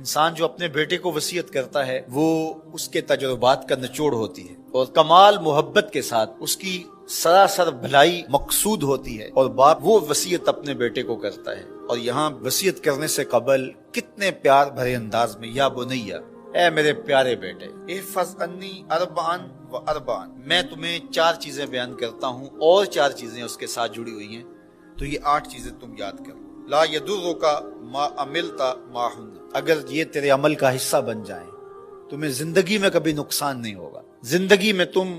انسان جو اپنے بیٹے کو وصیت کرتا ہے وہ اس کے تجربات کا نچوڑ ہوتی ہے اور کمال محبت کے ساتھ اس کی سراسر بھلائی مقصود ہوتی ہے، اور باپ وہ وصیت اپنے بیٹے کو کرتا ہے۔ اور یہاں وصیت کرنے سے قبل کتنے پیار بھرے انداز میں، یا بنیا، اے میرے پیارے بیٹے، احفظ انی اربعن و اربعن، میں تمہیں 4 چیزیں بیان کرتا ہوں اور 4 چیزیں اس کے ساتھ جڑی ہوئی ہیں، تو یہ 8 چیزیں تم یاد کرو۔ لا یضرک ما عملت معہن، اگر یہ تیرے عمل کا حصہ بن جائیں تمہیں زندگی میں کبھی نقصان نہیں ہوگا، زندگی میں تم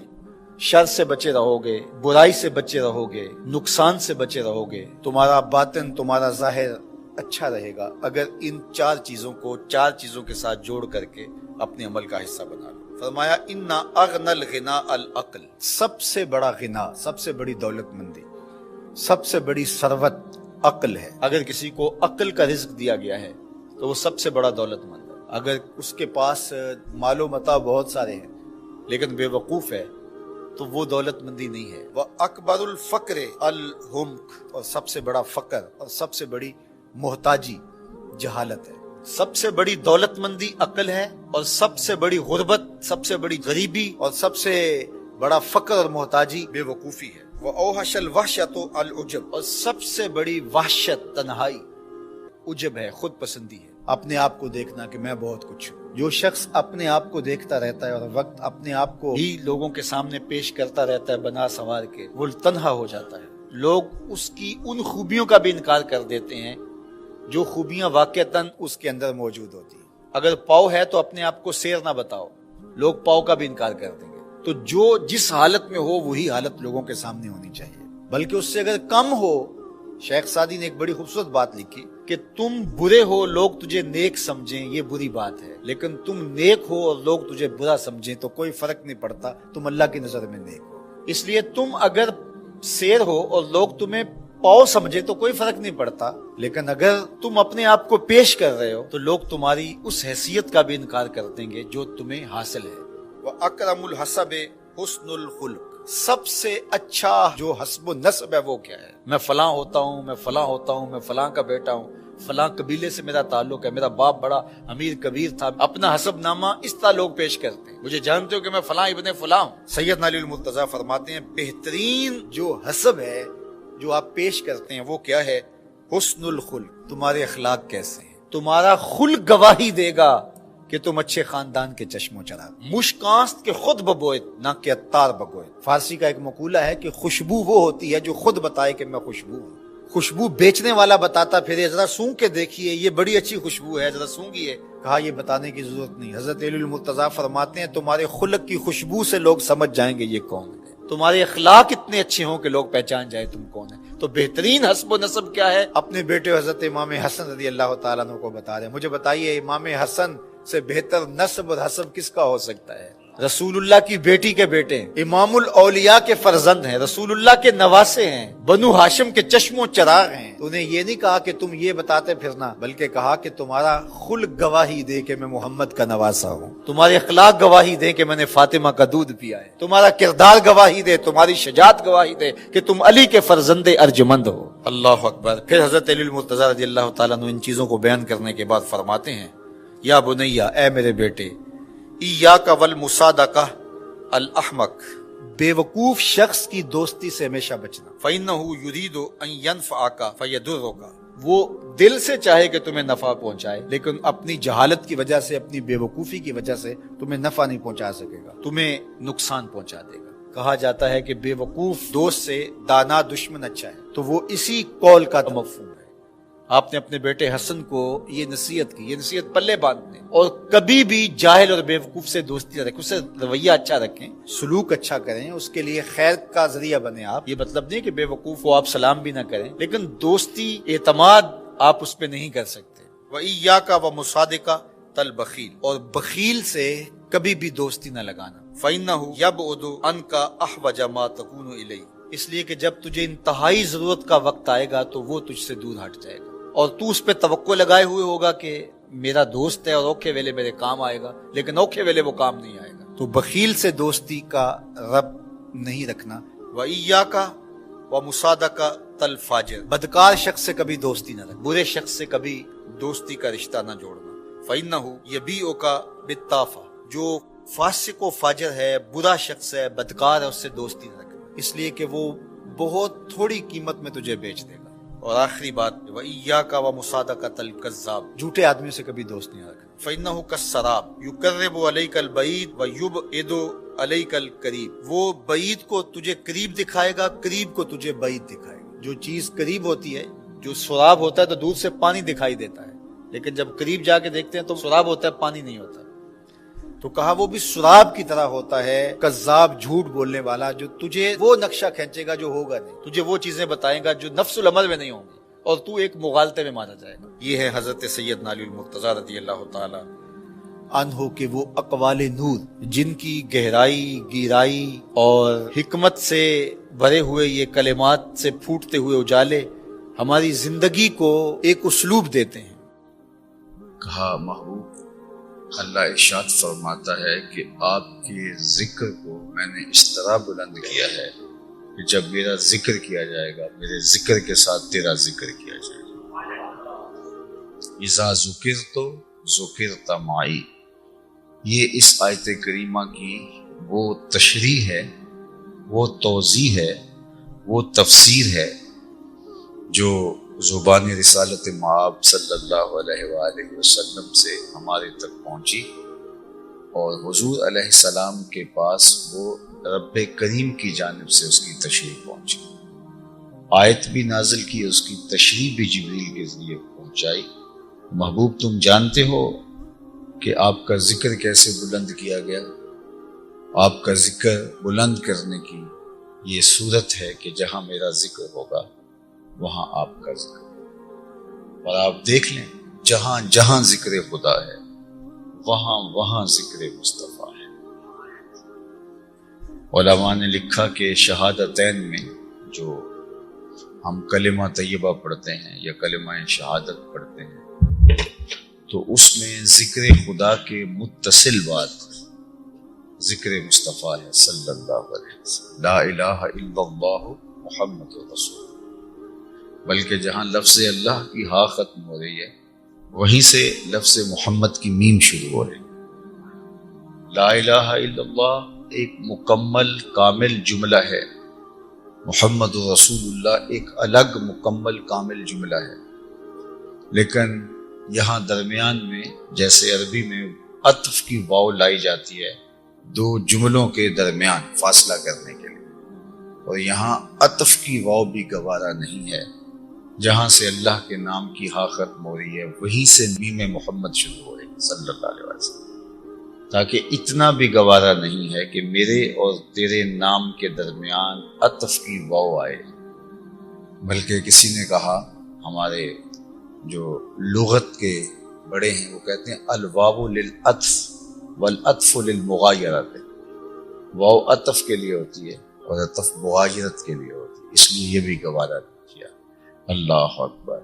شر سے بچے رہو گے، برائی سے بچے رہو گے، نقصان سے بچے رہو گے، تمہارا باطن تمہارا ظاہر اچھا رہے گا اگر ان 4 چیزوں کو 4 چیزوں کے ساتھ جوڑ کر کے اپنے عمل کا حصہ بنا لو۔ فرمایا ان اغنى الغنى العقل، سب سے بڑا غنا، سب سے بڑی دولت مندی، سب سے بڑی ثروت عقل ہے۔ اگر کسی کو عقل کا رزق دیا گیا ہے تو وہ سب سے بڑا دولت مند ہے۔ اگر اس کے پاس مال و متاع بہت سارے ہیں لیکن بے وقوف ہے تو وہ دولت مندی نہیں ہے۔ وَأَكْبَرُ الْفَقْرِ الْحُمْقُ، اور سب سے بڑا فقر اور سب سے بڑی محتاجی جہالت ہے۔ سب سے بڑی دولت مندی عقل ہے، اور سب سے بڑی غربت، سب سے بڑی غریبی اور سب سے بڑا فقر اور محتاجی بے وقوفی ہے۔ وَأَوْحَشَ الْوَحْشَةُ الْعُجْبُ، اور سب سے بڑی وحشت تنہائی عجب ہے، خود پسندی ہے، اپنے آپ کو دیکھنا کہ میں بہت کچھ ہوں۔ جو شخص اپنے آپ کو دیکھتا رہتا ہے اور وقت اپنے آپ کو ہی لوگوں کے سامنے پیش کرتا رہتا ہے بنا سنوار کے، وہ تنہا ہو جاتا ہے۔ لوگ اس کی ان خوبیوں کا بھی انکار کر دیتے ہیں جو خوبیاں واقعتاً اس کے اندر موجود ہوتی ہیں۔ اگر پاؤ ہے تو اپنے آپ کو سیر نہ بتاؤ، لوگ پاؤ کا بھی انکار کر دیں گے۔ تو جو جس حالت میں ہو وہی حالت لوگوں کے سامنے ہونی چاہیے، بلکہ اس سے اگر کم ہو۔ شیخ سعدی نے ایک بڑی خوبصورت بات لکھی کہ تم برے ہو لوگ تجھے نیک سمجھیں یہ بری بات ہے، لیکن تم نیک ہو اور لوگ تجھے برا سمجھیں تو کوئی فرق نہیں پڑتا، تم اللہ کی نظر میں نیک ہو۔ اس لیے تم اگر سیر ہو اور لوگ تمہیں پاؤ سمجھے تو کوئی فرق نہیں پڑتا، لیکن اگر تم اپنے آپ کو پیش کر رہے ہو تو لوگ تمہاری اس حیثیت کا بھی انکار کر دیں گے جو تمہیں حاصل ہے۔ وَأَكْرَمُ الْحَسَبِ حُسْنُ الْخُلُقِ، سب سے اچھا جو حسب و نسب ہے وہ کیا ہے؟ میں فلاں ہوتا ہوں، میں فلاں ہوتا ہوں، میں فلاں کا بیٹا ہوں، فلاں قبیلے سے میرا تعلق ہے، میرا باپ بڑا امیر کبیر تھا۔ اپنا حسب نامہ اس طرح لوگ پیش کرتے ہیں، مجھے جانتے ہو کہ میں فلاں ابن فلاں ہوں۔ سیدنا علی المرتضیٰ فرماتے ہیں بہترین جو حسب ہے جو آپ پیش کرتے ہیں وہ کیا ہے؟ حسن الخلق، تمہارے اخلاق کیسے ہیں، تمہارا خلق گواہی دے گا کہ تم اچھے خاندان کے چشم و چراغ۔ مشکانست کے خود ببوئت نہ کہ عطار بگوئت۔ فارسی کا ایک مقولہ ہے کہ خوشبو وہ ہوتی ہے جو خود بتائے کہ میں خوشبو ہوں۔ خوشبو بیچنے والا بتاتا پھر ذرا سونگ کے دیکھیے یہ بڑی اچھی خوشبو ہے، ذرا سونگیے۔ کہا یہ بتانے کی ضرورت نہیں۔ حضرت علی المرتضیٰ فرماتے ہیں تمہارے خلق کی خوشبو سے لوگ سمجھ جائیں گے یہ کون ہے، تمہارے اخلاق اتنے اچھے ہوں کہ لوگ پہچان جائے تم کون ہے۔ تو بہترین حسب و نسب کیا ہے؟ اپنے بیٹے حضرت امام حسن رضی اللہ تعالیٰ عنہ کو بتا رہے ہیں، مجھے بتائیے امام حسن سے بہتر نسب اور حسب کس کا ہو سکتا ہے؟ رسول اللہ کی بیٹی کے بیٹے ہیں، امام الاولیاء کے فرزند ہیں، رسول اللہ کے نواسے ہیں، بنو ہاشم کے چشم و چراغ ہیں۔ تو انہیں یہ نہیں کہا کہ تم یہ بتاتے پھرنا، بلکہ کہا کہ تمہارا خلق گواہی دے کہ میں محمد کا نواسا ہوں، تمہارے اخلاق گواہی دے کہ میں نے فاطمہ کا دودھ پیا ہے، تمہارا کردار گواہی دے، تمہاری شجاعت گواہی دے کہ تم علی کے فرزند ارجمند ہو۔ اللہ اکبر۔ پھر حضرت علی المرتضیٰ رضی اللہ تعالیٰ عنہ ان چیزوں کو بیان کرنے کے بعد فرماتے ہیں یا بنیا، اے میرے بیٹے، ایاک والمصادقہ الاحمق، بے وقوف شخص کی دوستی سے ہمیشہ بچنا۔ فإنہ یرید ان ینفعک فیضرک، وہ دل سے چاہے کہ تمہیں نفع پہنچائے لیکن اپنی جہالت کی وجہ سے، اپنی بے وقوفی کی وجہ سے تمہیں نفع نہیں پہنچا سکے گا، تمہیں نقصان پہنچا دے گا۔ کہا جاتا ہے کہ بے وقوف دوست سے دانا دشمن اچھا ہے، تو وہ اسی قول کا مفہوم ہے۔ آپ نے اپنے بیٹے حسن کو یہ نصیحت کی، یہ نصیحت پلے باندھنے، اور کبھی بھی جاہل اور بے وقوف سے دوستی نہ رکھیں، اس سے رویہ اچھا رکھیں، سلوک اچھا کریں، اس کے لیے خیر کا ذریعہ بنیں آپ۔ یہ مطلب نہیں کہ بے وقوف کو آپ سلام بھی نہ کریں، لیکن دوستی اعتماد آپ اس پہ نہیں کر سکتے۔ وَإِيَّاكَ وَمُصَادِقَةَ الْبَخِيلِ، اور بخیل سے کبھی بھی دوستی نہ لگانا۔ فَإِنَّهُ يَبْعُدُ عَنْكَ أَحْوَجَ مَا تَكُونُ إِلَيْهِ، اس لیے کہ جب تجھے انتہائی ضرورت کا وقت آئے گا تو وہ تجھ سے دور ہٹ جائے گا، اور تو اس پہ توقع لگائے ہوئے ہوگا کہ میرا دوست ہے اور اوکھے ویلے میرے کام آئے گا، لیکن اوکھے ویلے وہ کام نہیں آئے گا۔ تو بخیل سے دوستی کا رب نہیں رکھنا۔ وَإِيَّاكَ وَمُصَادَقَةَ الْفَاجِرِ، بدکار شخص سے کبھی دوستی نہ رکھ، برے شخص سے کبھی دوستی کا رشتہ نہ جوڑنا۔ فَإِنَّهُ يَبِيعُكَ بِالطَّافَةِ، جو فاسق و فاجر ہے، برا شخص ہے، بدکار ہے، اس سے دوستی نہ رکھنا، اس لیے کہ وہ بہت تھوڑی قیمت میں تجھے بیچ دے گا۔ اور آخری بات، وَإِيَّاكَ وَمُصَادَقَةَ الْكَذَّابِ، جھوٹے آدمیوں سے کبھی دوست نہیں رکھنا۔ فَإِنَّهُ كَالسَّرَابِ يُقَرِّبُ عَلَيْكَ الْبَعِيدَ وَيُبْعِدُ عَلَيْكَ الْقَرِيبَ، وہ بعید کو تجھے قریب دکھائے گا، قریب کو تجھے بعید دکھائے گا۔ جو چیز قریب ہوتی ہے، جو سراب ہوتا ہے تو دور سے پانی دکھائی دیتا ہے، لیکن جب قریب جا کے دیکھتے ہیں تو سراب ہوتا ہے، پانی نہیں ہوتا۔ تو کہا وہ بھی سراب کی طرح ہوتا ہے، کذاب، جھوٹ بولنے والا، جو تجھے وہ نقشہ کھینچے گا جو ہوگا نہیں، تجھے وہ چیزیں بتائے گا جو نفس العمل میں نہیں ہوں گی، اور تو ایک مغالطے میں مانا جائے گا۔ یہ ہے حضرت سیدنا علی المرتضیٰ رضی اللہ تعالی عنہ کے وہ اقوال نور، جن کی گہرائی، گیرائی اور حکمت سے بھرے ہوئے یہ کلمات سے پھوٹتے ہوئے اجالے ہماری زندگی کو ایک اسلوب دیتے ہیں۔ کہا محبوب، اللہ ارشاد فرماتا ہے کہ آپ کے ذکر کو میں نے اس طرح بلند کیا ہے کہ جب میرا ذکر کیا جائے گا، میرے ذکر کے ساتھ تیرا ذکر کیا جائے گا۔ اذا ذکرت ذکرت معی، یہ اس آیت کریمہ کی وہ تشریح ہے، وہ توضیح ہے، وہ تفسیر ہے جو زبان رسالت مآب صلی اللہ علیہ وآلہ وسلم سے ہمارے تک پہنچی، اور حضور علیہ السلام کے پاس وہ رب کریم کی جانب سے اس کی تشریح پہنچی۔ آیت بھی نازل کی، اس کی تشریح بھی جبریل کے ذریعے پہنچائی۔ محبوب، تم جانتے ہو کہ آپ کا ذکر کیسے بلند کیا گیا؟ آپ کا ذکر بلند کرنے کی یہ صورت ہے کہ جہاں میرا ذکر ہوگا وہاں آپ کا ذکر، اور آپ دیکھ لیں جہاں جہاں ذکر خدا ہے وہاں وہاں ذکر مصطفیٰ ہے۔ علماء نے لکھا کہ شہادتین میں جو ہم کلمہ طیبہ پڑھتے ہیں یا کلمہ شہادت پڑھتے ہیں، تو اس میں ذکر خدا کے متصل بعد ذکر مصطفیٰ ہے صلی اللہ علیہ وسلم، لا الہ الا اللہ محمد رسول، بلکہ جہاں لفظ اللہ کی ہا ختم ہو رہی ہے وہیں سے لفظ محمد کی میم شروع ہو رہی ہے۔ لا الہ الا اللہ ایک مکمل کامل جملہ ہے، محمد رسول اللہ ایک الگ مکمل کامل جملہ ہے، لیکن یہاں درمیان میں جیسے عربی میں عطف کی واو لائی جاتی ہے دو جملوں کے درمیان فاصلہ کرنے کے لیے، اور یہاں عطف کی واو بھی گوارا نہیں ہے۔ جہاں سے اللہ کے نام کی ہا ختم ہو رہی ہے وہیں سے میم محمد شروع ہو رہی ہے صلی اللہ علیہ وسلم، تاکہ اتنا بھی گوارا نہیں ہے کہ میرے اور تیرے نام کے درمیان عطف کی واو آئے۔ بلکہ کسی نے کہا، ہمارے جو لغت کے بڑے ہیں وہ کہتے ہیں الواو للعطف والعطف للمغایرت، واو عطف کے لیے ہوتی ہے اور عطف مغایرت کے لیے ہوتی ہے، اس لیے یہ بھی گوارا نہیں کیا۔ اللہ اکبر۔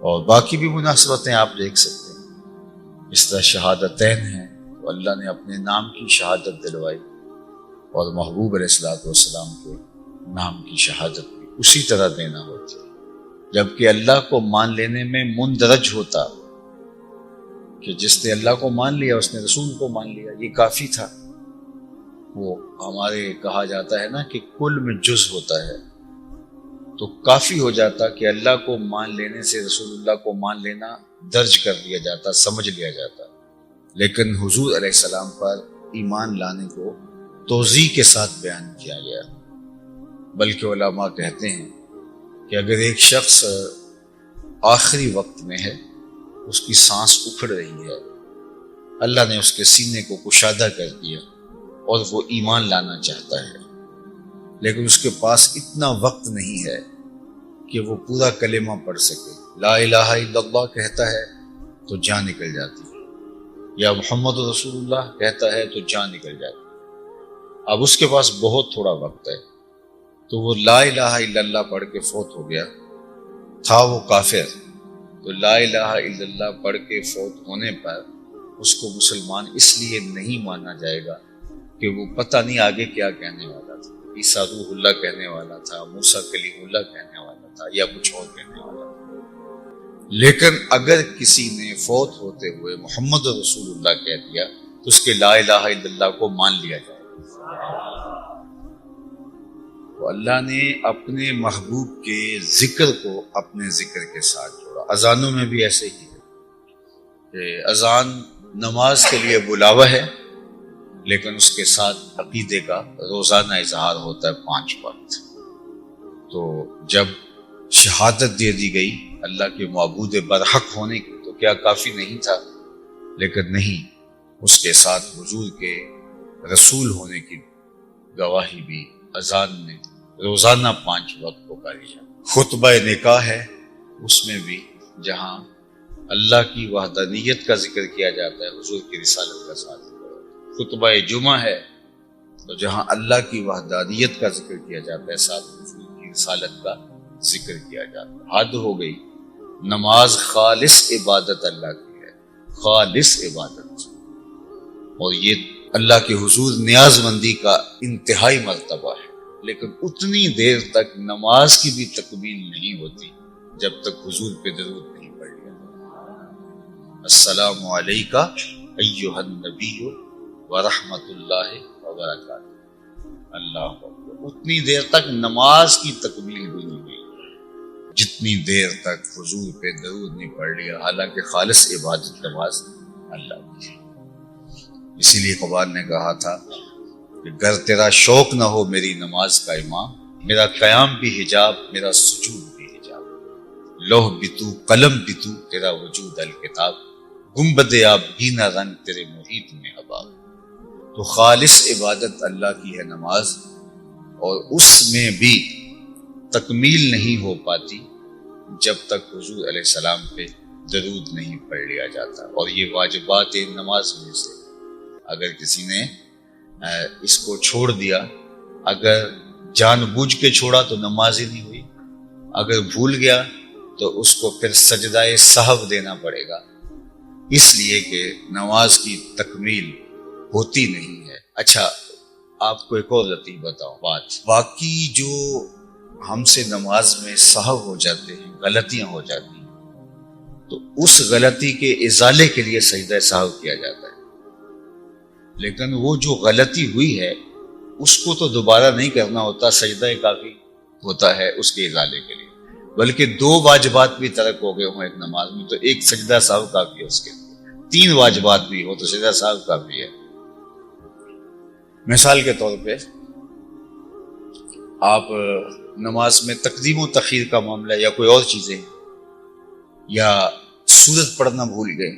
اور باقی بھی مناسبتیں آپ دیکھ سکتے ہیں، اس طرح شہادتین ہیں تو اللہ نے اپنے نام کی شہادت دلوائی، اور محبوب علیہ السلام کے نام کی شہادت بھی اسی طرح دینا ہوتی ہے، جبکہ اللہ کو مان لینے میں مندرج ہوتا کہ جس نے اللہ کو مان لیا اس نے رسول کو مان لیا، یہ کافی تھا۔ وہ ہمارے کہا جاتا ہے نا کہ کل میں جز ہوتا ہے، تو کافی ہو جاتا کہ اللہ کو مان لینے سے رسول اللہ کو مان لینا درج کر لیا جاتا، سمجھ لیا جاتا، لیکن حضور علیہ السلام پر ایمان لانے کو توضیح کے ساتھ بیان کیا گیا۔ بلکہ علماء کہتے ہیں کہ اگر ایک شخص آخری وقت میں ہے، اس کی سانس اکھڑ رہی ہے، اللہ نے اس کے سینے کو کشادہ کر دیا اور وہ ایمان لانا چاہتا ہے، لیکن اس کے پاس اتنا وقت نہیں ہے کہ وہ پورا کلمہ پڑھ سکے، لا الہ الا اللہ کہتا ہے تو جان نکل جاتی ہے، یا محمد رسول اللہ کہتا ہے تو جان نکل جاتی ہے۔ اب اس کے پاس بہت تھوڑا وقت ہے، تو وہ لا الہ الا اللہ پڑھ کے فوت ہو گیا، تھا وہ کافر، تو لا الہ الا اللہ پڑھ کے فوت ہونے پر اس کو مسلمان اس لیے نہیں مانا جائے گا کہ وہ پتہ نہیں آگے کیا کہنے والا تھا، عیسیٰ روح اللہ کہنے والا تھا، موسیٰ کلیم اللہ کہنے والا تھا، یا کچھ اور کہنے والا تھا۔ لیکن اگر کسی نے فوت ہوتے ہوئے محمد رسول اللہ کہہ دیا تو اس کے لا الہ الا اللہ کو مان لیا جائے۔ تو اللہ نے اپنے محبوب کے ذکر کو اپنے ذکر کے ساتھ جوڑا۔ اذانوں میں بھی ایسے ہی ہے کہ اذان نماز کے لیے بلاوا ہے، لیکن اس کے ساتھ عقیدے کا روزانہ اظہار ہوتا ہے 5 وقت۔ تو جب شہادت دے دی گئی اللہ کے معبود برحق ہونے کی تو کیا کافی نہیں تھا؟ لیکن نہیں، اس کے ساتھ حضور کے رسول ہونے کی گواہی بھی اذان میں روزانہ 5 وقت پکاری جائے۔ خطبہ نکاح ہے، اس میں بھی جہاں اللہ کی وحدانیت کا ذکر کیا جاتا ہے حضور کی رسالت کا ساتھ۔ خطبہ جمعہ ہے تو جہاں اللہ کی وحدانیت کا ذکر کیا جاتا ہے ساتھ حضور کی رسالت کا ذکر کیا جاتا ہے۔ حد ہو گئی، نماز خالص عبادت اللہ کی ہے، خالص عبادت، اور یہ اللہ کے حضور نیاز مندی کا انتہائی مرتبہ ہے۔ لیکن اتنی دیر تک نماز کی بھی تکمیل نہیں ہوتی جب تک حضور پہ درود نہیں پڑھ لیا۔ السلام علیکہ ایھا النبی ورحمۃ اللہ وبرکاتہ۔ اللہ اکبر، اتنی دیر تک نماز کی تکمیل بھی نہیں ہوئی جتنی دیر تک حضور پہ درود نہیں پڑھ لیا، حالانکہ خالص عبادت نماز اللہ کی۔ اسی لیے قرآن نے کہا تھا کہ گر تیرا شوق نہ ہو میری نماز کا امام، میرا قیام بھی حجاب، میرا سجود بھی حجاب، لوح بھی تو قلم بھی تو، تیرا وجود الکتاب، گنبد آب بھی نہ رنگ تیرے محیط میں حباب۔ تو خالص عبادت اللہ کی ہے نماز، اور اس میں بھی تکمیل نہیں ہو پاتی جب تک حضور علیہ السلام پہ درود نہیں پڑھ لیا جاتا۔ اور یہ واجبات نماز میں سے اگر کسی نے اس کو چھوڑ دیا، اگر جان بوجھ کے چھوڑا تو نماز ہی نہیں ہوئی، اگر بھول گیا تو اس کو پھر سجدہ سہو دینا پڑے گا، اس لیے کہ نماز کی تکمیل ہوتی نہیں ہے۔ اچھا، آپ کو ایک اور لطیف بتاؤں بات، باقی جو ہم سے نماز میں سہو ہو جاتے ہیں، غلطیاں ہو جاتی ہیں، تو اس غلطی کے ازالے کے لیے سجدہ سہو کیا جاتا ہے، لیکن وہ جو غلطی ہوئی ہے اس کو تو دوبارہ نہیں کرنا ہوتا، سجدہ کافی ہوتا ہے اس کے ازالے کے لیے۔ بلکہ 2 واجبات بھی ترک ہو گئے ہوں ایک نماز میں تو ایک سجدہ سہو کافی ہے اس کے لیے، 3 واجبات بھی ہو تو سجدہ سہو کافی ہے۔ مثال کے طور پہ آپ نماز میں تقدیم و تخیر کا معاملہ یا کوئی اور چیزیں، یا سورت پڑھنا بھول گئے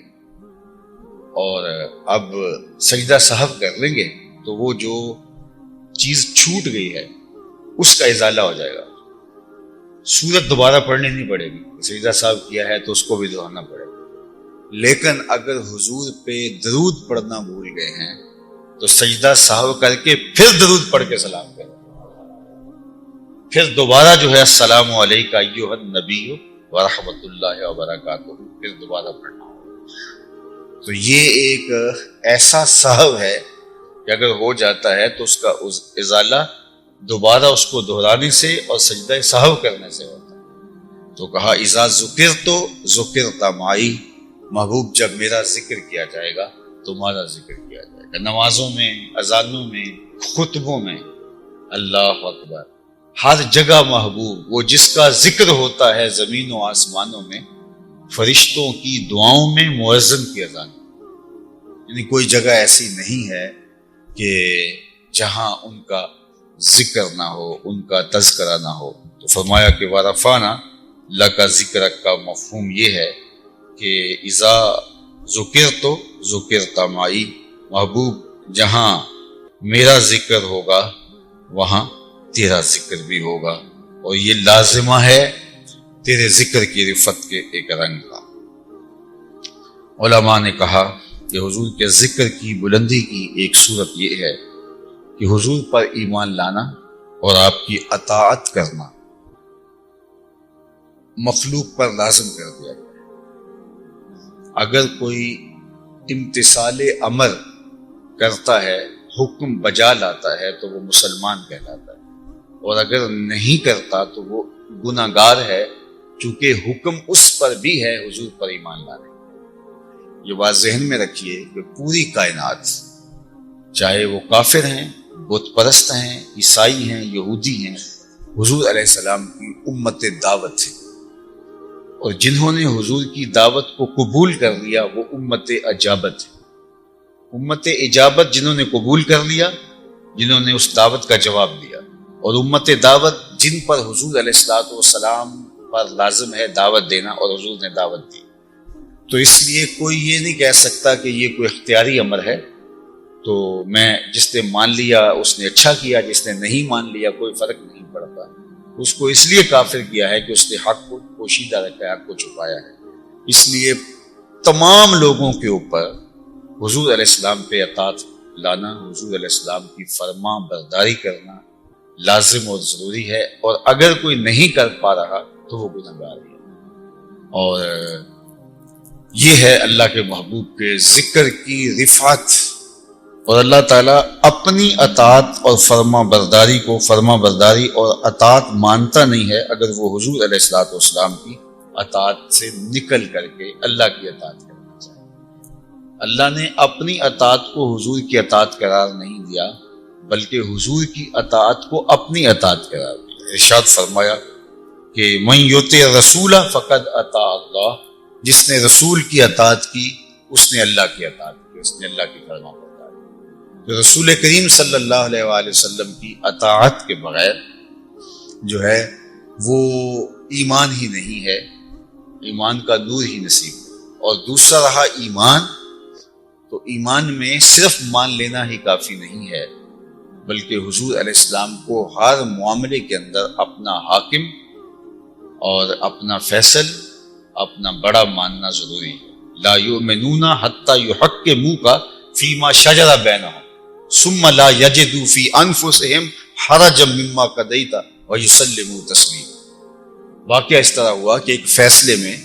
اور اب سجدہ سہو کر لیں گے تو وہ جو چیز چھوٹ گئی ہے اس کا ازالہ ہو جائے گا، سورت دوبارہ پڑھنی نہیں پڑے گی، سجدہ سہو کیا ہے تو اس کو بھی دہرانا پڑے گا۔ لیکن اگر حضور پہ درود پڑھنا بھول گئے ہیں تو سجدہ سہو کر کے پھر درود پڑھ کے سلام کریں، پھر دوبارہ جو ہے السلام علیکہ ایھا النبی ورحمۃ اللہ وبرکاتہ پھر دوبارہ پڑھنا ہوگا۔ تو یہ ایک ایسا سہو ہے کہ اگر ہو جاتا ہے تو اس کا ازالہ دوبارہ اس کو دہرانے سے اور سجدہ سہو کرنے سے ہوتا ہے۔ تو کہا اذا ذکرت ذکرت معی، محبوب جب میرا ذکر کیا جائے گا تمہارا ذکر کیا جائے گا۔ نمازوں میں، اذانوں میں، خطبوں میں، اللہ اکبر، ہر جگہ محبوب، وہ جس کا ذکر ہوتا ہے زمین و آسمانوں میں، فرشتوں کی دعاؤں میں، مؤذن کی اذان، یعنی کوئی جگہ ایسی نہیں ہے کہ جہاں ان کا ذکر نہ ہو، ان کا تذکرہ نہ ہو۔ تو فرمایا کہ ورفعنا لک ذکرک کا مفہوم یہ ہے کہ اذا ذکرت ذکرت معی، محبوب جہاں میرا ذکر ہوگا وہاں تیرا ذکر بھی ہوگا، اور یہ لازمہ ہے تیرے ذکر کی رفت کے ایک رنگ کا۔ علماء نے کہا کہ حضور کے ذکر کی بلندی کی ایک صورت یہ ہے کہ حضور پر ایمان لانا اور آپ کی اطاعت کرنا مخلوق پر لازم کر دیا گیا۔ اگر کوئی امتثال امر کرتا ہے، حکم بجا لاتا ہے تو وہ مسلمان کہلاتا ہے، اور اگر نہیں کرتا تو وہ گناہگار ہے، چونکہ حکم اس پر بھی ہے حضور پر ایمان لانے۔ یہ بات ذہن میں رکھیے کہ پوری کائنات، چاہے وہ کافر ہیں، بت پرست ہیں، عیسائی ہیں، یہودی ہیں، حضور علیہ السلام کی امت دعوت ہے، اور جنہوں نے حضور کی دعوت کو قبول کر لیا وہ امت اجابت ہے۔ امت اجابت جنہوں نے قبول کر لیا، جنہوں نے اس دعوت کا جواب دیا، اور امت دعوت جن پر حضور علیہ السلام پر لازم ہے دعوت دینا، اور حضور نے دعوت دی۔ تو اس لیے کوئی یہ نہیں کہہ سکتا کہ یہ کوئی اختیاری امر ہے، تو میں جس نے مان لیا اس نے اچھا کیا، جس نے نہیں مان لیا کوئی فرق نہیں پڑتا۔ اس کو اس لیے کافر کیا ہے کہ اس نے حق کو پوشیدہ رکھا ہے، حق کو چھپایا ہے۔ اس لیے تمام لوگوں کے اوپر حضور علیہ السلام پہ اطاعت لانا، حضور علیہ السلام کی فرما برداری کرنا لازم اور ضروری ہے، اور اگر کوئی نہیں کر پا رہا تو وہ گنہگار ہے۔ اور یہ ہے اللہ کے محبوب کے ذکر کی رفعت، اور اللہ تعالیٰ اپنی اطاعت اور فرما برداری اور اطاعت مانتا نہیں ہے اگر وہ حضور علیہ السلام کی اطاعت سے نکل کر کے اللہ کی اطاعت کرنا چاہے۔ اللہ نے اپنی اطاعت کو حضور کی اطاعت قرار نہیں دیا، بلکہ حضور کی اطاعت کو اپنی اطاعت قرار دیا۔ ارشاد فرمایا کہ من یطع الرسول فقد اطاع اللہ، جس نے رسول کی اطاعت کی اس نے اللہ کی اطاعت کی، اس نے اللہ کی فرما برداری۔ تو رسول کریم صلی اللہ علیہ وآلہ وسلم کی اطاعت کے بغیر جو ہے وہ ایمان ہی نہیں ہے، ایمان کا نور ہی نصیب۔ اور دوسرا رہا ایمان، تو ایمان میں صرف مان لینا ہی کافی نہیں ہے، بلکہ حضور علیہ السلام کو ہر معاملے کے اندر اپنا حاکم اور اپنا فیصل، اپنا بڑا ماننا ضروری ہے۔ لا یؤمنون حتی یحکموک فیما شجر بینہم ثم لا یجدوا فی انفسہم حرجا مما قضیت ویسلموا تسلیما۔ واقعہ اس طرح ہوا کہ ایک فیصلے میں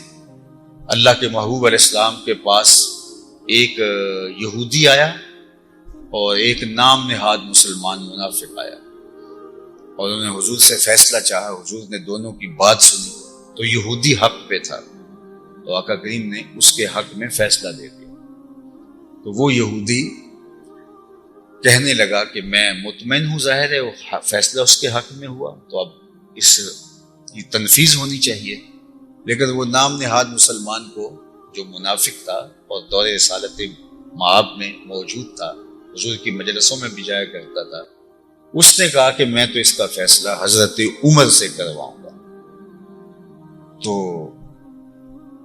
اللہ کے محبوب علیہ السلام کے پاس ایک یہودی آیا اور ایک نام نہاد مسلمان منافق آیا، اور انہوں نے حضور سے فیصلہ چاہا۔ حضور نے دونوں کی بات سنی تو یہودی حق پہ تھا، تو آقا کریم نے اس کے حق میں فیصلہ دے دیا۔ تو وہ یہودی کہنے لگا کہ میں مطمئن ہوں، ظاہر ہے وہ فیصلہ اس کے حق میں ہوا تو اب اس کی تنفیذ ہونی چاہیے۔ لیکن وہ نام نہاد مسلمان کو، جو منافق تھا اور دور رسالت مآب میں موجود تھا، حضور کی مجلسوں میں بھی جایا کرتا تھا، اس نے کہا کہ میں تو اس کا فیصلہ حضرت عمر سے کرواؤں گا۔ تو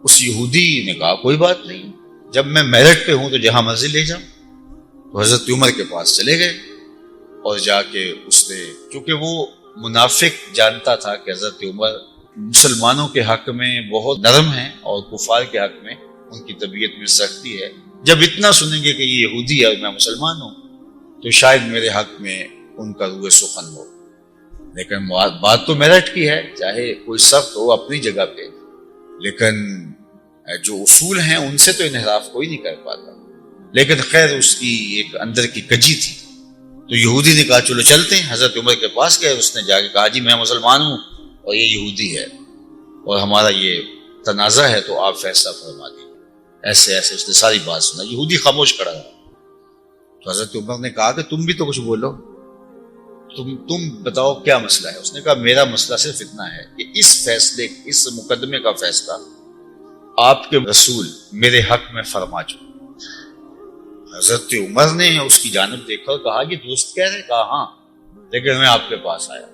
اس یہودی نے کہا کوئی بات نہیں، جب میں میرٹ پہ ہوں تو جہاں مرضی لے جاؤں۔ تو حضرت عمر کے پاس چلے گئے، اور جا کے اس نے، کیونکہ وہ منافق جانتا تھا کہ حضرت عمر مسلمانوں کے حق میں بہت نرم ہیں اور کفار کے حق میں ان کی طبیعت میں سختی ہے، جب اتنا سنیں گے کہ یہ یہودی ہے اور میں مسلمان ہوں تو شاید میرے حق میں ان کا روح سخن ہو۔ لیکن بات تو میرٹ کی ہے، چاہے کوئی سخت ہو اپنی جگہ پہ، لیکن جو اصول ہیں ان سے تو انحراف کوئی نہیں کر پاتا۔ لیکن خیر اس کی ایک اندر کی کجی تھی، تو یہودی نے کہا چلو چلتے ہیں۔ حضرت عمر کے پاس گئے، اس نے جا کے کہا جی میں مسلمان ہوں اور یہ یہودی ہے اور ہمارا یہ تنازع ہے، تو آپ فیصلہ فرما دیجیے۔ ایسے ایسے اس نے ساری بات سنا، یہودی خاموش کھڑا رہا۔ تو حضرت عمر نے کہا کہ تم بھی تو کچھ بولو، تم بتاؤ کیا مسئلہ ہے۔ اس نے کہا میرا مسئلہ صرف اتنا ہے کہ اس مقدمے کا فیصلہ آپ کے رسول میرے حق میں فرما چکے۔ حضرت عمر نے اس کی جانب دیکھا اور کہا یہ درست کہہ رہے؟ کہا ہاں، لیکن میں آپ کے پاس آیا۔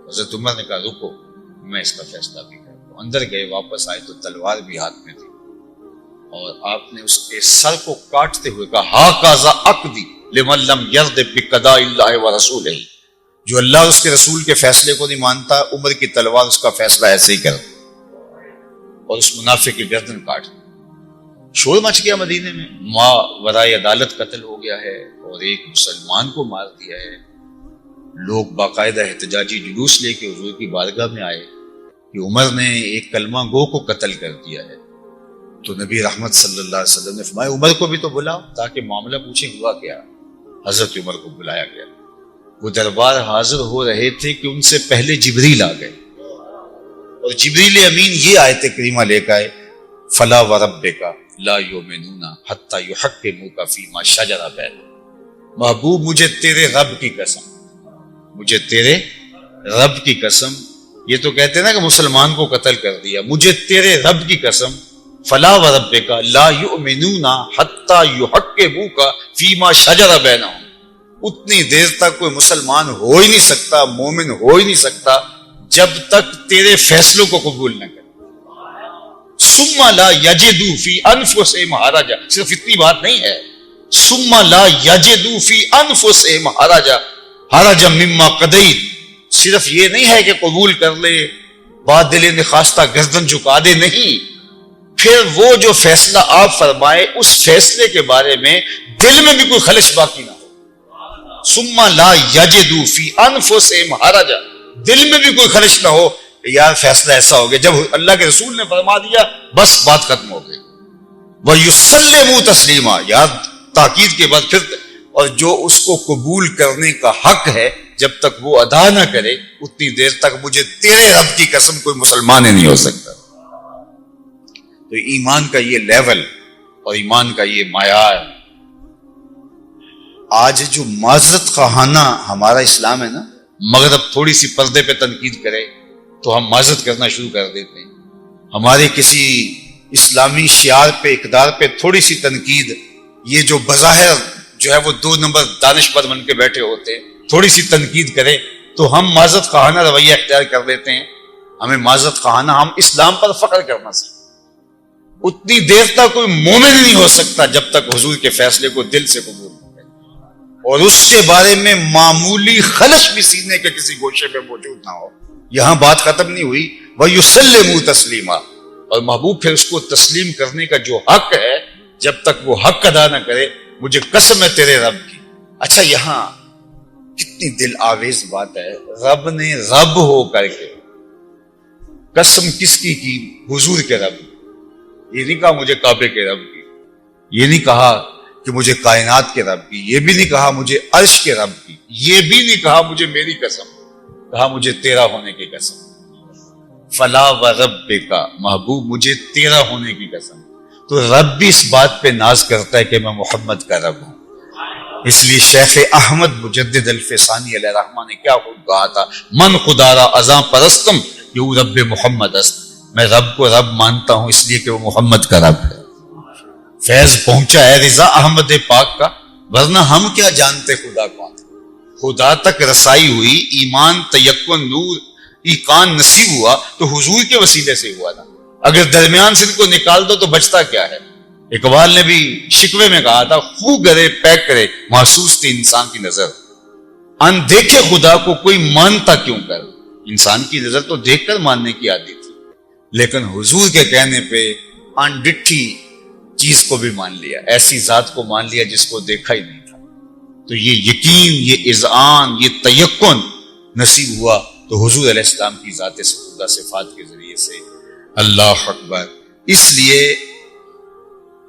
حضرت عمر نے کہا رکو، میں اس کا فیصلہ بھی کرتا ہوں۔ اندر گئے، واپس آئے تو تلوار بھی ہاتھ میں تھی، اور آپ نے اس کے سر کو کاٹتے ہوئے کہا ہاکذا اقضی لمن لم یرض بقضاء اللہ ورسولہ، جو اللہ اور اس کے رسول کے فیصلے کو نہیں مانتا، عمر کی تلوار اس کا فیصلہ ایسے ہی کر، اور اس منافق کی گردن کاٹ دی۔ شور مچ گیا مدینے میں، ماں ورائے عدالت قتل ہو گیا ہے اور ایک مسلمان کو مار دیا ہے۔ لوگ باقاعدہ احتجاجی جلوس لے کے حضور کی بارگاہ میں آئے کہ عمر نے ایک کلمہ گو کو قتل کر دیا ہے۔ تو نبی رحمت صلی اللہ علیہ وسلم نے فرمایا عمر کو بھی تو بلاؤ تاکہ معاملہ پوچھے ہوا کیا۔ حضرت عمر کو بلایا گیا، وہ دربار حاضر ہو رہے تھے کہ ان سے پہلے جبریل آ گئے اور جبریل امین یہ آیت کریمہ لے کے آئے فلا وربک لا یؤمنون حتی یحکموک فیما شجر بینہم. محبوب مجھے تیرے رب کی قسم، مجھے تیرے رب کی قسم، یہ تو کہتے ہیں نا کہ مسلمان کو قتل کر دیا، مجھے تیرے رب کی قسم فلا وربک لا یؤمنون حتی یحکموک فیما شجر بینہم، اتنی دیر تک کوئی مسلمان ہو ہی نہیں سکتا، مومن ہو ہی نہیں سکتا جب تک تیرے فیصلوں کو قبول نہ کرے. ثم لا یجدوا فی انفسہم حرجا، صرف اتنی بات نہیں ہے، ثم لا یجدوا فی انفسہم حرجا مما قضیت، صرف یہ نہیں ہے کہ قبول کر لے بعد دل نخواستہ گردن جھکا دے، نہیں، پھر وہ جو فیصلہ آپ فرمائے اس فیصلے کے بارے میں دل میں بھی کوئی خلش باقی نہ ہو. ثم لا یجدوا فی انفسہم حرجا، دل میں بھی کوئی خلش نہ ہو کہ یار فیصلہ ایسا ہو گیا، جب اللہ کے رسول نے فرما دیا بس بات ختم ہو گئی. وَيُسَلِّمُوا تَسْلِيمًا، یاد تاکید کے بعد پھر، اور جو اس کو قبول کرنے کا حق ہے جب تک وہ ادا نہ کرے اتنی دیر تک مجھے تیرے رب کی قسم کوئی مسلمان ہی نہیں ہو سکتا. تو ایمان کا یہ لیول اور ایمان کا یہ معیار، آج جو معذرت خواہانہ ہمارا اسلام ہے نا، مغرب تھوڑی سی پردے پہ تنقید کرے تو ہم معذرت کرنا شروع کر دیتے ہیں. ہمارے کسی اسلامی شعار پہ، اقدار پہ تھوڑی سی تنقید، یہ جو بظاہر جو ہے وہ 2 نمبر دانشور بن کے بیٹھے ہوتے ہیں، تھوڑی سی تنقید کرے تو ہم معذرت خواہانہ رویہ اختیار کر لیتے ہیں. ہمیں معذرت خواہانہ، ہم اسلام پر فخر کرنا سیکھیں. اتنی دیر تک کوئی مومن نہیں ہو سکتا جب تک حضور کے فیصلے کو دل سے قبول نہ کرے اور اس کے بارے میں معمولی خلش بھی سینے کے کسی گوشے پہ موجود نہ ہو. یہاں بات ختم نہیں ہوئی. وَيُسَلِّمُوا تَسْلِيمًا، اور محبوب پھر اس کو تسلیم کرنے کا جو حق ہے جب تک وہ حق ادا نہ کرے مجھے قسم ہے تیرے رب کی. اچھا یہاں کتنی دل آویز بات ہے، رب نے رب ہو کر کے قسم کس کی حضور کے رب. یہ نہیں کہا مجھے کعبے کے رب کی، یہ نہیں کہا کہ مجھے کائنات کے رب کی، یہ بھی نہیں کہا مجھے عرش کے رب کی، یہ بھی نہیں کہا مجھے میری قسم، کہا مجھے تیرا ہونے کی قسم. فلا وربک، محبوب مجھے تیرا ہونے کی قسم. تو رب بھی اس بات پہ ناز کرتا ہے کہ میں محمد کا رب ہوں. اس لیے شیخ احمد مجدد الفسانی علیہ الرحمہ نے کیا خوب کہا تھا، من خدا را ازاں پرستم یوں رب محمد است، میں رب کو رب مانتا ہوں اس لیے کہ وہ محمد کا رب ہے. فیض پہنچا ہے رضا احمد پاک کا، ورنہ ہم کیا جانتے خدا کون. خدا تک رسائی ہوئی، ایمان، تیقن، نور، ایقان نصیب ہوا تو حضور کے وسیلے سے ہوا نا. اگر درمیان سے ان کو نکال دو تو بچتا کیا ہے. اقبال نے بھی شکوے میں کہا تھا، خو گرے پیک کرے محسوس تھی انسان کی نظر، ان دیکھے خدا کو کوئی مانتا کیوں کر. انسان کی نظر تو دیکھ کر ماننے کی عادت تھی، لیکن حضور کے کہنے پہ ان ڈٹھی چیز کو بھی مان لیا، ایسی ذات کو مان لیا جس کو دیکھا ہی نہیں تھا. تو یہ یقین، یہ اذعان، یہ تیقن نصیب ہوا تو حضور علیہ السلام کی ذات سپردہ صفات کے ذریعے سے. اللہ اکبر. اس لیے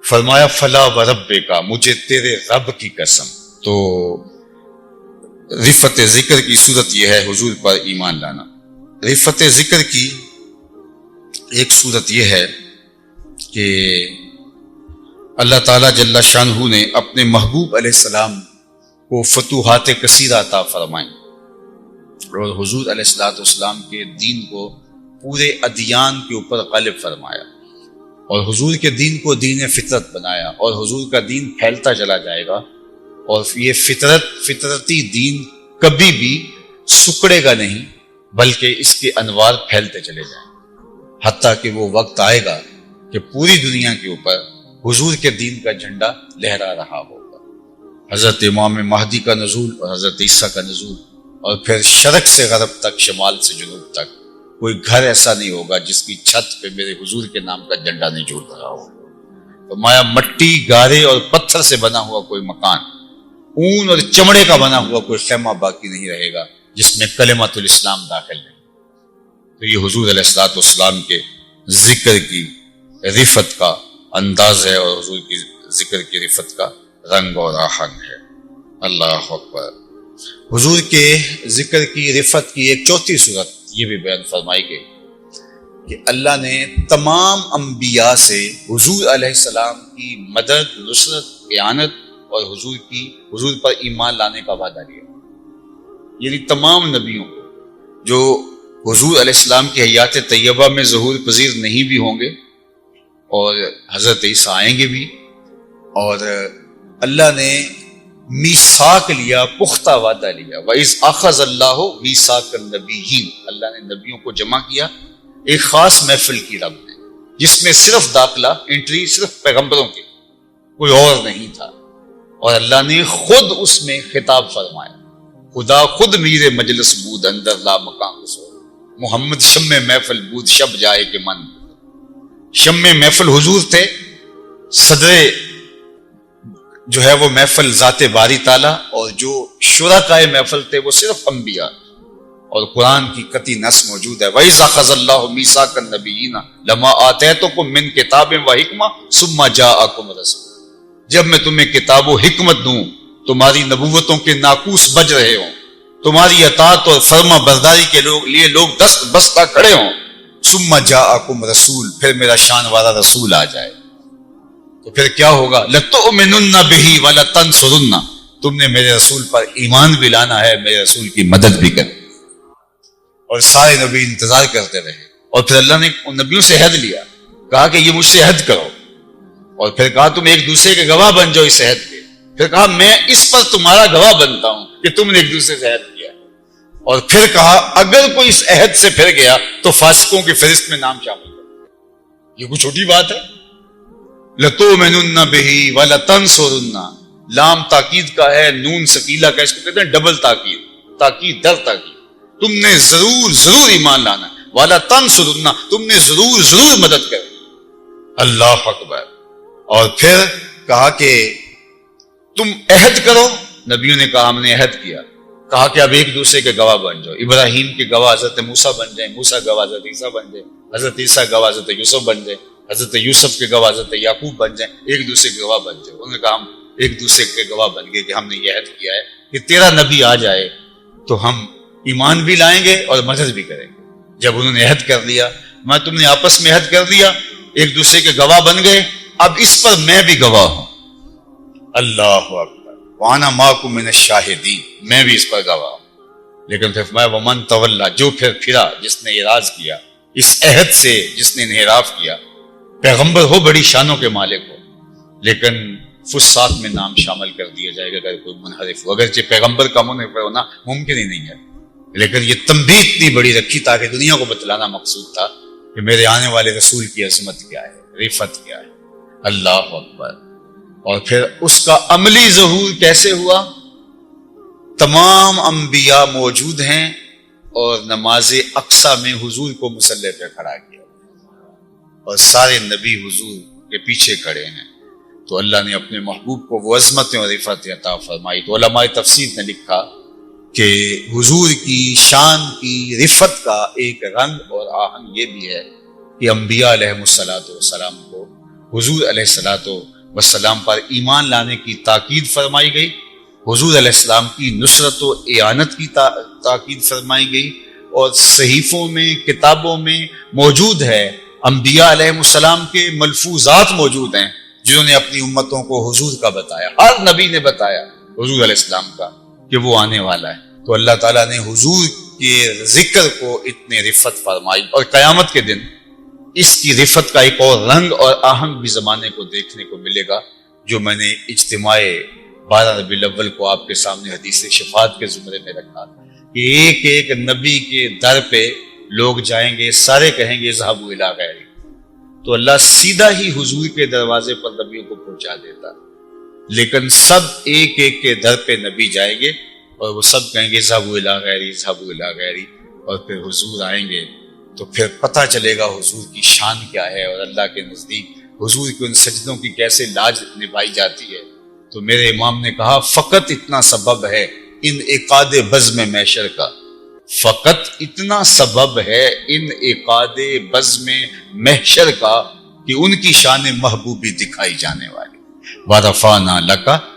فرمایا فلا وربک، مجھے تیرے رب کی قسم. تو رفت ذکر کی صورت یہ ہے حضور پر ایمان لانا. رفت ذکر کی ایک صورت یہ ہے کہ اللہ تعالیٰ جل شانہ نے اپنے محبوب علیہ السلام کو فتوحات کثیرہ عطا فرمائیں اور حضور علیہ السلام کے دین کو پورے ادیان کے اوپر غالب فرمایا اور حضور کے دین کو دین فطرت بنایا، اور حضور کا دین پھیلتا چلا جائے گا اور یہ فطرتی دین کبھی بھی سکڑے گا نہیں، بلکہ اس کے انوار پھیلتے چلے جائیں حتیٰ کہ وہ وقت آئے گا کہ پوری دنیا کے اوپر حضور کے دین کا جھنڈا لہرا رہا ہوگا. حضرت امام مہدی کا نزول اور حضرت عیسیٰ کا نزول، اور پھر شرق سے غرب تک، شمال سے جنوب تک کوئی گھر ایسا نہیں ہوگا جس کی چھت پہ میرے حضور کے نام کا جھنڈا نہیں جھول رہا ہو. تو مایا مٹی، گارے اور پتھر سے بنا ہوا کوئی مکان، اون اور چمڑے کا بنا ہوا کوئی خیمہ باقی نہیں رہے گا جس میں کلمۃ الاسلام داخل نہیں. تو یہ حضور علیہ السلام کے ذکر کی رفت کا انداز ہے اور حضور کی ذکر کی رفت کا رنگ اور آہنگ ہے. اللہ اکبر. حضور کے ذکر کی رفت کی ایک چوتھی صورت یہ بھی بیان فرمائی گئی کہ اللہ نے تمام انبیاء سے حضور علیہ السلام کی مدد، نصرت، اعانت اور حضور پر ایمان لانے کا وعدہ لیا. یعنی تمام نبیوں کو جو حضور علیہ السلام کی حیات طیبہ میں ظہور پذیر نہیں بھی ہوں گے، اور حضرت عیسیٰ آئیں گے بھی، اور اللہ نے میثاق لیا، پختہ وعدہ لیا. وَإِذْ أَخَذَ اللَّهُ مِيثَاقَ النَّبِيِّينَ، اللہ نے نبیوں کو جمع کیا ایک خاص محفل کی رب نے، جس میں صرف داخلہ، انٹری صرف پیغمبروں کی، کوئی اور نہیں تھا. اور اللہ نے خود اس میں خطاب فرمایا، خدا خود میرے مجلس بود اندر لا مکان رسول، محمد شم محفل بود شب جائے کہ من. شم محفل حضور تھے، صدر جو ہے وہ محفل ذات باری تعالیٰ، اور جو شرکائے محفل تھے وہ صرف انبیاء. اور قرآن کی قطعی نص موجود ہے، وَإِذْ أَخَذَ اللَّهُ مِيثَاقَ النَّبِيِّينَ لَمَا آتَيْتُكُم مِّن كِتَابٍ وَحِكْمَةٍ ثُمَّ جَاءَكُمْ رَسُولٌ، جب میں تمہیں کتاب و حکمت دوں، تمہاری نبوتوں کے ناقوس بج رہے ہوں، تمہاری اطاعت اور فرما برداری کے لیے لوگ دست بستہ کھڑے ہوں، ثُمَّ جَاءَكُمْ رَسُولٌ، پھر میرا شان والا رسول آ جائے، تو پھر کیا ہوگا؟ لَتُؤْمِنُنَّ بِهِ وَلَتَنصُرُنَّ، تم نے میرے رسول پر ایمان بھی لانا ہے، میرے رسول کی مدد بھی کرنی. اور سارے نبی انتظار کرتے رہے، اور پھر اللہ نے ان نبیوں سے عہد لیا، کہا کہ یہ مجھ سے عہد کرو، اور پھر کہا تم ایک دوسرے کے گواہ بن جاؤ اس عہد کے. پھر کہا میں اس پر تمہارا گواہ بنتا ہوں کہ تم نے ایک دوسرے سے عہد کیا. اور پھر کہا اگر کوئی اس عہد سے پھر گیا تو فاسقوں کی فہرست میں نام شامل کرو. یہ کوئی چھوٹی بات ہے؟ لَتُؤْمِنُنَّ بِهِ وَلَتَنصُرُنَّ، لام تاکید کا ہے، نون ثقیلہ کا، اس کو کہتے ہیں ڈبل تاکید، تاکید در تاکید. تم نے ضرور ایمان لانا، والا تنصرن، تم نے ضرور مدد کرنی. اللہ اکبر. اور پھر کہا کہ تم عہد کرو، نبیوں نے کہا ہم نے عہد کیا. کہا کہ اب ایک دوسرے کے گواہ بن جاؤ، ابراہیم کے گواہ حضرت موسیٰ بن جائیں، موسیٰ گواہ حضرت عیسیٰ بن جائیں، حضرت عیسیٰ گواہ حضرت یوسف بن جائیں، حضرت یوسف کے گواہ حضرت یعقوب بن جائیں، ایک دوسرے کے گواہ بن جائیں. انہوں نے کہا ہم ایک دوسرے کے گواہ بن گئے کہ ہم نے یہ عہد کیا ہے کہ تیرا نبی آ جائے تو ہم ایمان بھی لائیں گے اور مدد بھی کریں گے. جب انہوں نے عہد کر لیا، میں تم نے آپس میں عہد کر لیا، ایک دوسرے کے گواہ بن گئے، اب اس پر میں بھی گواہ ہوں. اللہ اکبر. وَأَنَا مَعَكُم مِّنَ الشَّاهِدِينَ، میں بھی اس پر گواہ ہوں. لیکن پھر فرمایا وَمَن تَوَلَّىٰ، جو پھرا، جس نے اعراض کیا اس عہد سے، جس نے انحراف کیا. پیغمبر ہو، بڑی شانوں کے مالک ہو، لیکن فساق میں نام شامل کر دیا جائے گا اگر کوئی منحرف ہو. اگرچہ پیغمبر کا منحرف ہونا ممکن ہی نہیں ہے، لیکن یہ تنبیہ اتنی بڑی رکھی تاکہ دنیا کو بتلانا مقصود تھا کہ میرے آنے والے رسول کی عظمت کیا ہے، رفت کیا ہے. اللہ اکبر. اور پھر اس کا عملی ظہور کیسے ہوا؟ تمام انبیاء موجود ہیں اور نماز اقصی میں حضور کو مصلی پہ کھڑا کیا، اور سارے نبی حضور کے پیچھے کھڑے ہیں. تو اللہ نے اپنے محبوب کو وہ عظمتیں اور رفت عطا فرمائی. تو علماء تفسیر نے لکھا کہ حضور کی شان کی رفت کا ایک رنگ اور آہن یہ بھی ہے کہ انبیاء علیہ السلام کو حضور علیہ السلام پر ایمان لانے کی تاکید فرمائی گئی، حضور علیہ السلام کی نصرت و اعانت کی تاکید فرمائی گئی. اور صحیفوں میں، کتابوں میں موجود ہے، انبیاء علیہ السلام کے ملفوظات موجود ہیں جنہوں نے اپنی امتوں کو حضور کا بتایا. ہر نبی نے بتایا حضور علیہ السلام کا کہ وہ آنے والا ہے. تو اللہ تعالیٰ نے حضور کے ذکر کو اتنے رفت فرمائی، اور قیامت کے دن اس کی رفت کا ایک اور رنگ اور آہنگ بھی زمانے کو دیکھنے کو ملے گا، جو میں نے اجتماع 12 ربیع الاول کو آپ کے سامنے حدیث شفاعت کے زمرے میں رکھا کہ ایک ایک نبی کے در پہ لوگ جائیں گے، سارے کہیں گے اذهبوا الی غیری. تو اللہ سیدھا ہی حضور کے دروازے پر نبیوں کو پہنچا دیتا، لیکن سب ایک ایک کے در پہ نبی جائیں گے اور وہ سب کہیں گے اذهبوا الی غیری، اذهبوا الی غیری. اور پھر حضور آئیں گے تو پھر پتہ چلے گا حضور کی شان کیا ہے، اور اللہ کے نزدیک حضور کے ان سجدوں کی کیسے لاج نبھائی جاتی ہے. تو میرے امام نے کہا فقط اتنا سبب ہے انعقاد بزم محشر کا، فقط اتنا سبب ہے انعقاد بزم محشر کا کہ ان کی شان محبوبی دکھائی جانے والی. وَرَفَعْنَا لَكَ